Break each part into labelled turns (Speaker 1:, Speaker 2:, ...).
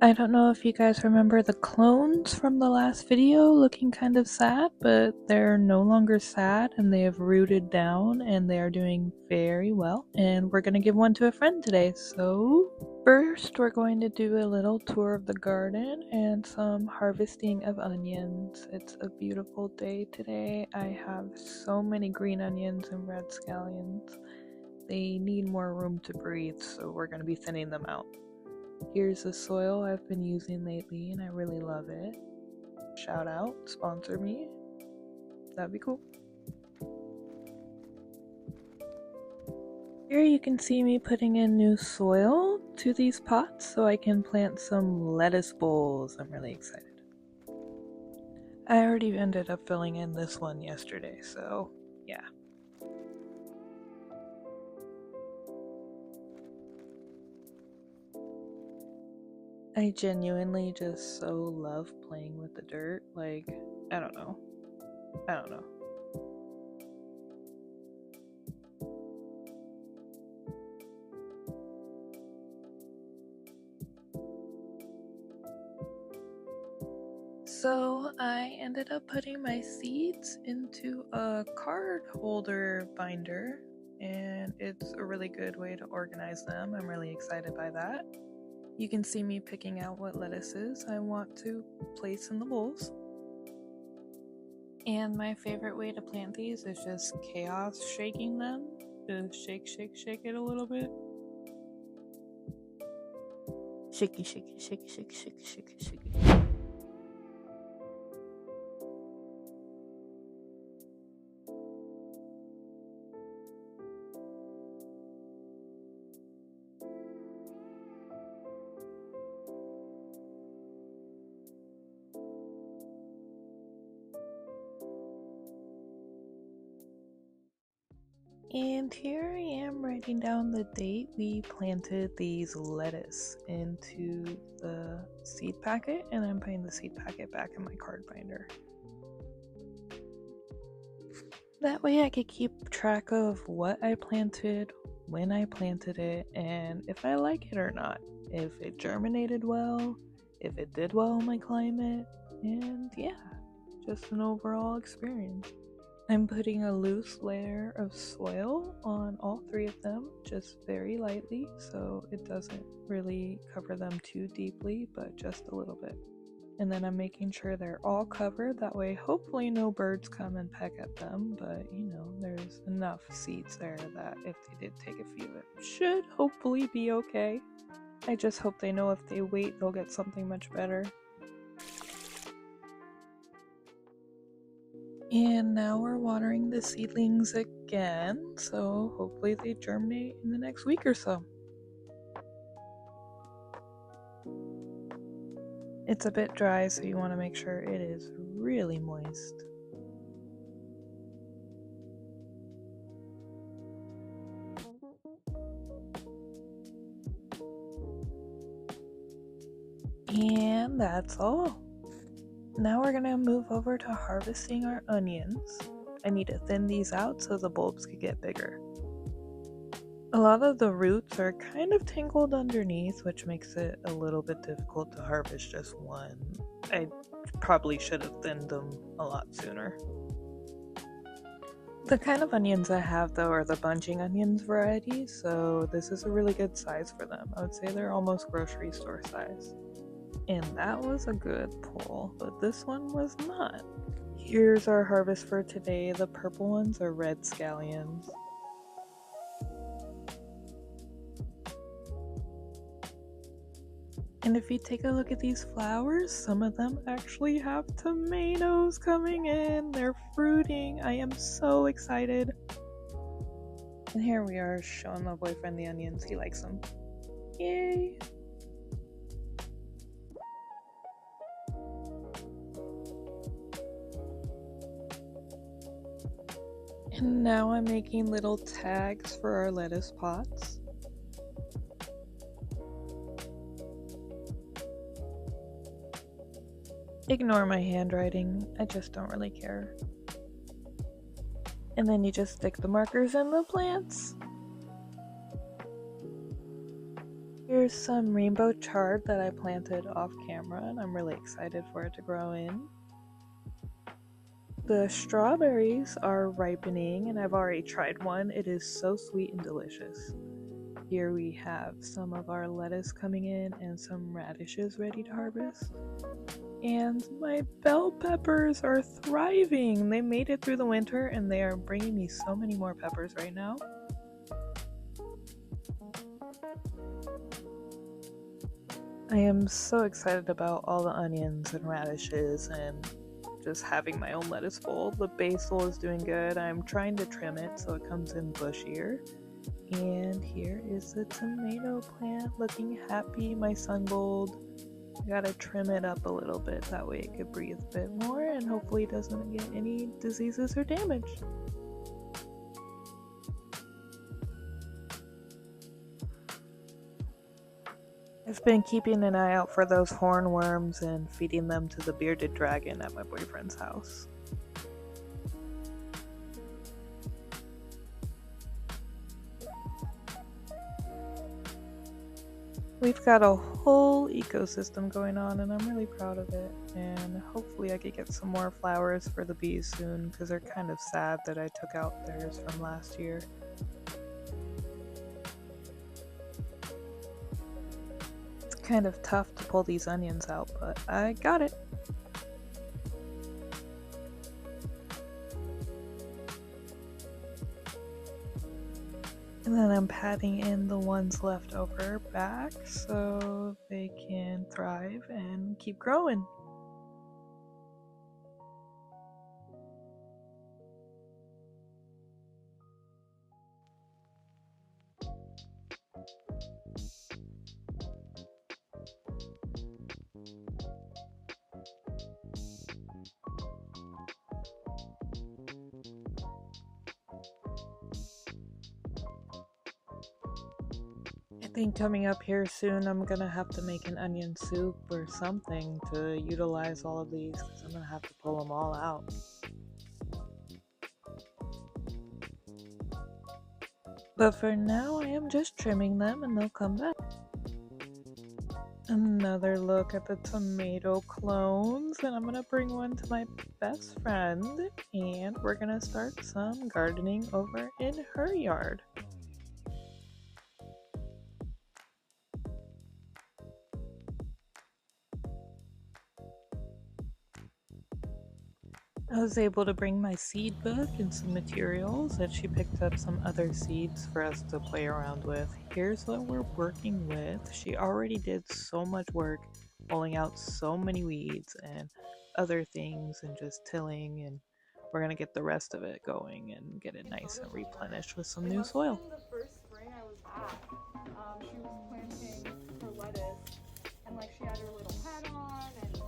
Speaker 1: I don't know if you guys remember the clones from the last video looking kind of sad, but they're no longer sad and they have rooted down and they are doing very well. And we're going to give one to a friend today. So first we're going to do a little tour of the garden and some harvesting of onions. It's a beautiful day today. I have so many green onions and red scallions. They need more room to breathe, so we're going to be thinning them out. Here's the soil I've been using lately and I really love it. Shout out, sponsor me. That'd be cool. Here you can see me putting in new soil to these pots so I can plant some lettuce bowls. I'm really excited. I already ended up filling in this one yesterday, so yeah. I genuinely just so love playing with the dirt. Like, I don't know. So I ended up putting my seeds into a card holder binder, and it's a really good way to organize them. I'm really excited by that. You can see me picking out what lettuces I want to place in the bowls. And my favorite way to plant these is just chaos shaking them. Just shake it a little bit. Shaky. And here I am writing down the date we planted these lettuce into the seed packet, and I'm putting the seed packet back in my card binder. That way I could keep track of what I planted, when I planted it, and if I like it or not. If it germinated well, if it did well in my climate, and yeah, just an overall experience. I'm putting a loose layer of soil on all three of them, just very lightly, so it doesn't really cover them too deeply, but just a little bit. And then I'm making sure they're all covered, that way hopefully no birds come and peck at them, but you know, there's enough seeds there that if they did take a few, it should hopefully be okay. I just hope they know if they wait, they'll get something much better. And now we're watering the seedlings again, so hopefully they germinate in the next week or so. It's a bit dry, so you want to make sure it is really moist. And that's all. Now we're gonna move over to harvesting our onions. I need to thin these out so the bulbs could get bigger. A lot of the roots are kind of tangled underneath, which makes it a little bit difficult to harvest just one. I probably should have thinned them a lot sooner. The kind of onions I have though are the bunching onions variety, so this is a really good size for them. I would say they're almost grocery store size. And that was a good pull, but this one was not. Here's our harvest for today. The purple ones are red scallions. And if you take a look at these flowers, some of them actually have tomatoes coming in. They're fruiting. I am so excited. And here we are showing my boyfriend the onions. He likes them. Yay! And now I'm making little tags for our lettuce pots. Ignore my handwriting, I just don't really care. And then you just stick the markers in the plants. Here's some rainbow chard that I planted off camera, and I'm really excited for it to grow in. The strawberries are ripening, and I've already tried one. It is so sweet and delicious. Here we have some of our lettuce coming in and some radishes ready to harvest. And my bell peppers are thriving. They made it through the winter and they are bringing me so many more peppers right now. I am so excited about all the onions and radishes and just having my own lettuce bowl. The basil is doing good. I'm trying to trim it so it comes in bushier. And here is the tomato plant looking happy, my sun gold. I gotta trim it up a little bit, that way it could breathe a bit more and hopefully it doesn't get any diseases or damage. I've been keeping an eye out for those hornworms and feeding them to the bearded dragon at my boyfriend's house. We've got a whole ecosystem going on and I'm really proud of it, and hopefully I could get some more flowers for the bees soon because they're kind of sad that I took out theirs from last year. It's kind of tough to pull these onions out, but I got it. And then I'm patting in the ones left over back so they can thrive and keep growing. I think coming up here soon I'm gonna have to make an onion soup or something to utilize all of these because I'm gonna have to pull them all out. But for now I am just trimming them and they'll come back. Another look at the tomato clones, and I'm gonna bring one to my best friend and we're gonna start some gardening over in her yard. I was able to bring my seed book and some materials, and she picked up some other seeds for us to play around with. Here's what we're working with. She already did so much work pulling out so many weeds and other things and just tilling, and we're going to get the rest of it going and get it nice and replenished with some new soil.
Speaker 2: The first spring I was at, she was planting her lettuce and like she had her little hat on and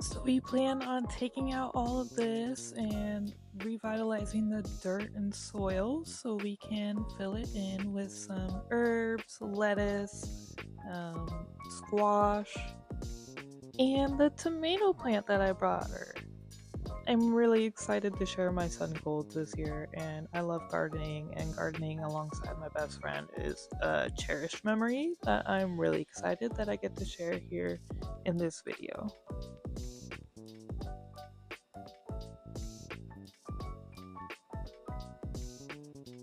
Speaker 1: so we plan on taking out all of this and revitalizing the dirt and soil so we can fill it in with some herbs, lettuce, squash, and the tomato plant that I brought her. I'm really excited to share my sun gold this year, and I love gardening, and gardening alongside my best friend is a cherished memory that I'm really excited that I get to share here in this video.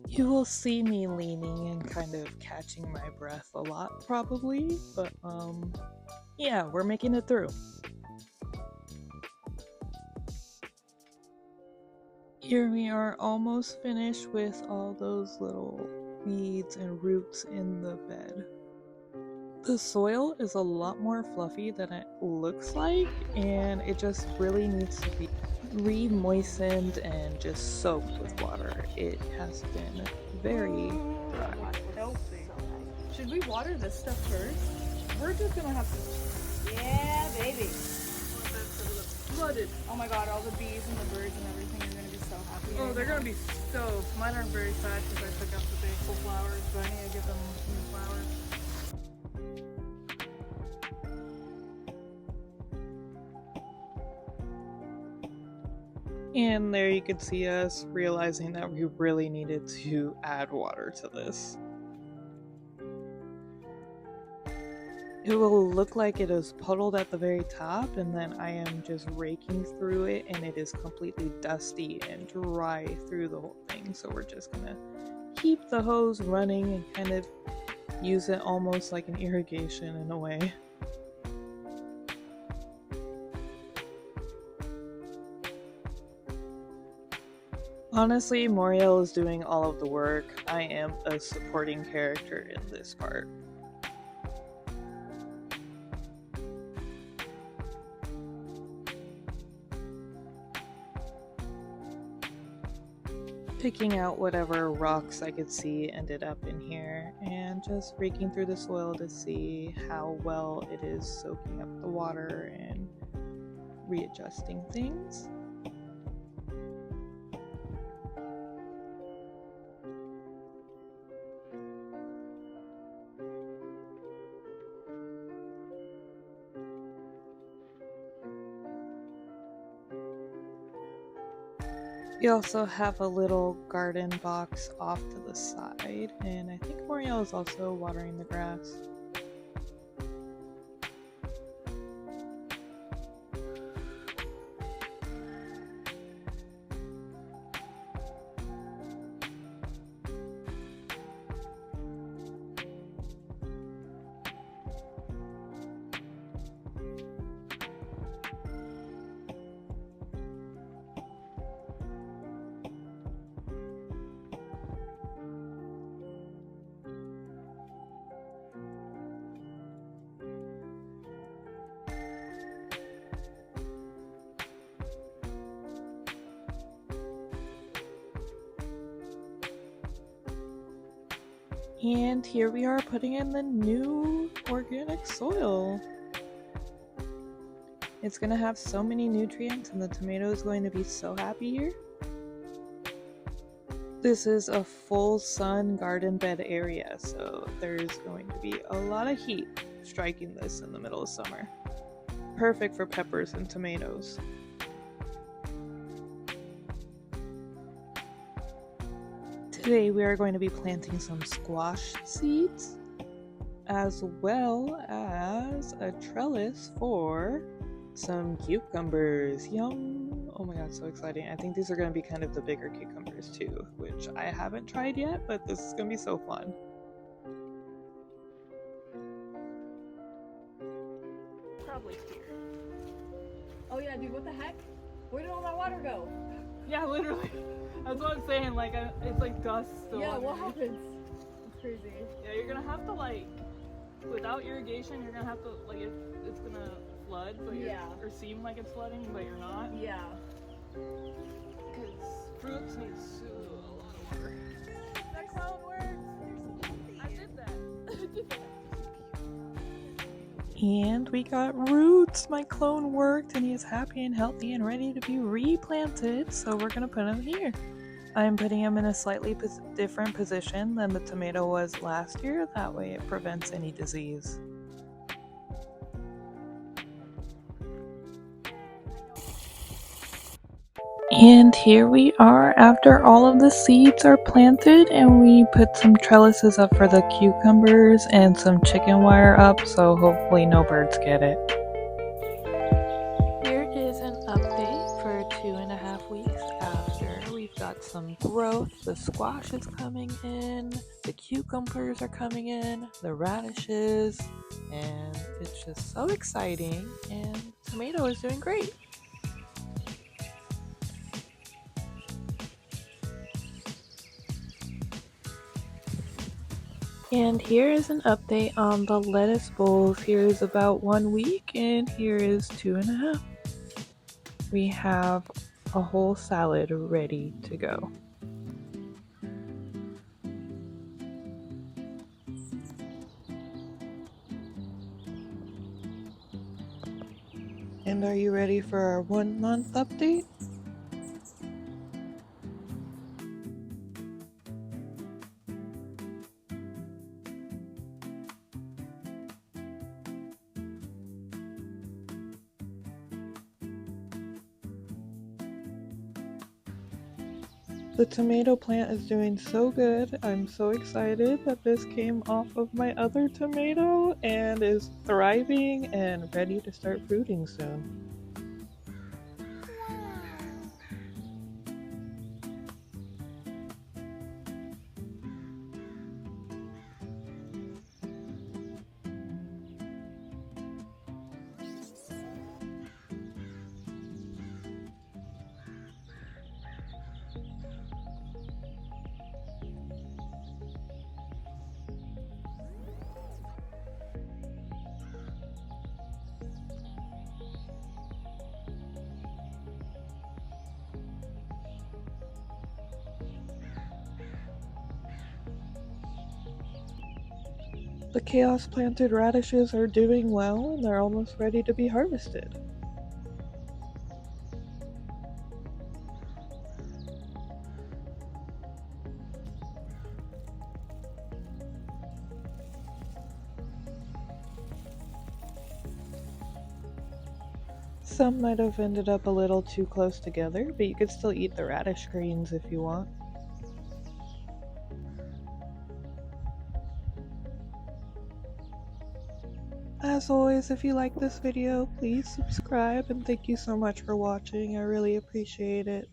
Speaker 1: You will see me leaning and kind of catching my breath a lot probably, but yeah, we're making it through. Here we are almost finished with all those little weeds and roots in the bed. The soil is a lot more fluffy than it looks like, and it just really needs to be re-moistened and just soaked with water. It has been very dry.
Speaker 2: healthy. Should we water this stuff first? We're just gonna have to. Yeah, baby.
Speaker 1: Flooded.
Speaker 2: Oh my god, all the bees and the birds and everything are gonna be so happy.
Speaker 1: Oh, they're gonna be stoked. Mine are very sad because I took out the basil flowers, so I need to give them new flowers. And there you could see us realizing that we really needed to add water to this. It will look like it is puddled at the very top, and then I am just raking through it and it is completely dusty and dry through the whole thing. So we're just gonna keep the hose running and kind of use it almost like an irrigation in a way. Honestly, Moriel is doing all of the work. I am a supporting character in this part. Picking out whatever rocks I could see ended up in here and just raking through the soil to see how well it is soaking up the water and readjusting things. We also have a little garden box off to the side, and I think Moriel is also watering the grass. And here we are putting in the new organic soil. It's gonna have so many nutrients and the tomato is going to be so happy here. This is a full sun garden bed area, so there's going to be a lot of heat striking this in the middle of summer. Perfect for peppers and tomatoes. Today we are going to be planting some squash seeds, as well as a trellis for some cucumbers. Yum! Oh my god, so exciting. I think these are going to be kind of the bigger cucumbers too, which I haven't tried yet, but this is going to be so fun.
Speaker 2: Probably here. Oh yeah, dude, what the heck? Where did all that water go?
Speaker 1: Yeah, literally. That's what I'm saying, like, it's like dust still.
Speaker 2: Yeah, what happens? It's crazy.
Speaker 1: Yeah, you're gonna have to, like, without irrigation, you're gonna have to, like, it's gonna flood, but or seem like it's flooding, but you're not.
Speaker 2: Yeah.
Speaker 1: Because fruits need a lot of water. That's how it works. I did that. And we got roots. My clone worked and he is happy and healthy and ready to be replanted, so we're gonna put him here. I'm putting him in a slightly different position than the tomato was last year, that way it prevents any disease. And here we are after all of the seeds are planted, and we put some trellises up for the cucumbers and some chicken wire up, so hopefully no birds get it. Here is an update for 2.5 weeks after. We've got some growth, the squash is coming in, the cucumbers are coming in, the radishes, and it's just so exciting, and tomato is doing great. And here is an update on the lettuce bowls. Here is about 1 week, and here is 2.5. We have a whole salad ready to go. And are you ready for our 1-month update? The tomato plant is doing so good. I'm so excited that this came off of my other tomato and is thriving and ready to start fruiting soon. The chaos planted radishes are doing well and they're almost ready to be harvested. Some might have ended up a little too close together, but you could still eat the radish greens if you want. As always, if you like this video, please subscribe and thank you so much for watching. I really appreciate it.